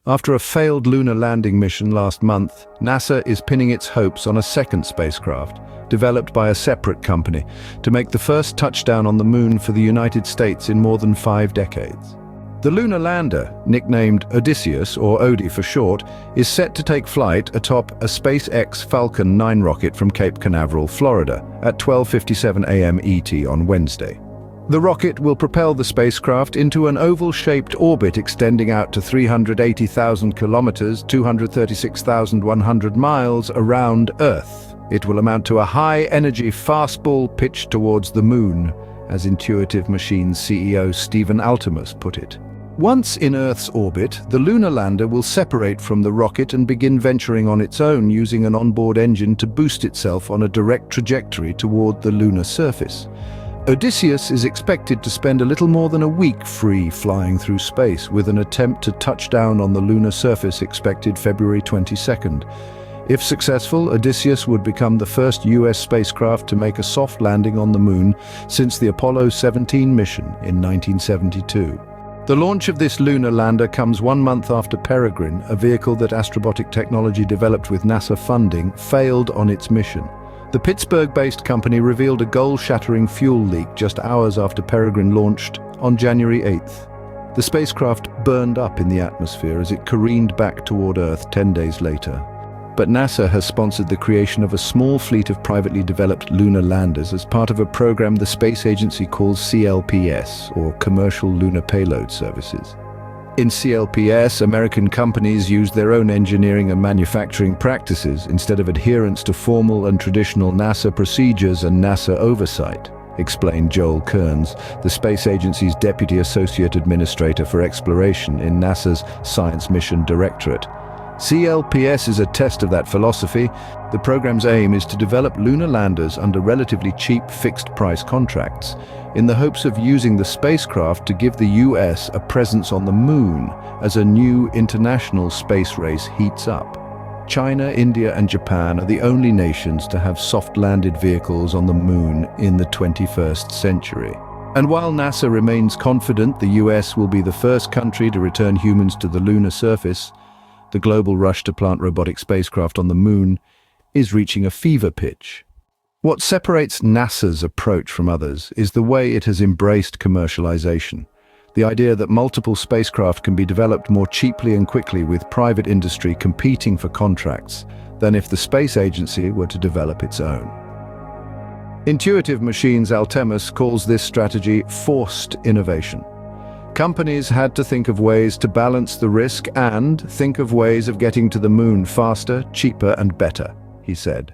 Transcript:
After a failed lunar landing mission last month, NASA is pinning its hopes on a second spacecraft, developed by a separate company, to make the first touchdown on the moon for the United States in more than 5 decades. The lunar lander, nicknamed Odysseus, or Odie for short, is set to take flight atop a SpaceX Falcon 9 rocket from Cape Canaveral, Florida, at 12:57 a.m. ET on Wednesday. The rocket will propel the spacecraft into an oval-shaped orbit extending out to 380,000 kilometers, 236,100 miles around Earth. It will amount to a high-energy fastball pitched towards the moon, as Intuitive Machines CEO Stephen Altemus put it. Once in Earth's orbit, the lunar lander will separate from the rocket and begin venturing on its own using an onboard engine to boost itself on a direct trajectory toward the lunar surface. Odysseus is expected to spend a little more than a week free flying through space, with an attempt to touch down on the lunar surface expected February 22nd. If successful, Odysseus would become the first US spacecraft to make a soft landing on the moon since the Apollo 17 mission in 1972. The launch of this lunar lander comes 1 month after Peregrine, a vehicle that Astrobotic Technology developed with NASA funding, failed on its mission. The Pittsburgh-based company revealed a goal-shattering fuel leak just hours after Peregrine launched on January 8th. The spacecraft burned up in the atmosphere as it careened back toward Earth 10 days later. But NASA has sponsored the creation of a small fleet of privately developed lunar landers as part of a program the space agency calls CLPS, or Commercial Lunar Payload Services. In CLPS, American companies use their own engineering and manufacturing practices instead of adherence to formal and traditional NASA procedures and NASA oversight, explained Joel Kearns, the space agency's Deputy Associate Administrator for Exploration in NASA's Science Mission Directorate. CLPS is a test of that philosophy. The program's aim is to develop lunar landers under relatively cheap fixed-price contracts, in the hopes of using the spacecraft to give the US a presence on the moon as a new international space race heats up. China, India, and Japan are the only nations to have soft-landed vehicles on the moon in the 21st century. And while NASA remains confident the US will be the first country to return humans to the lunar surface, the global rush to plant robotic spacecraft on the moon is reaching a fever pitch. What separates NASA's approach from others is the way it has embraced commercialization. The idea that multiple spacecraft can be developed more cheaply and quickly, with private industry competing for contracts, than if the space agency were to develop its own. Intuitive Machines Altemus calls this strategy forced innovation. Companies had to think of ways to balance the risk and think of ways of getting to the moon faster, cheaper, and better, he said.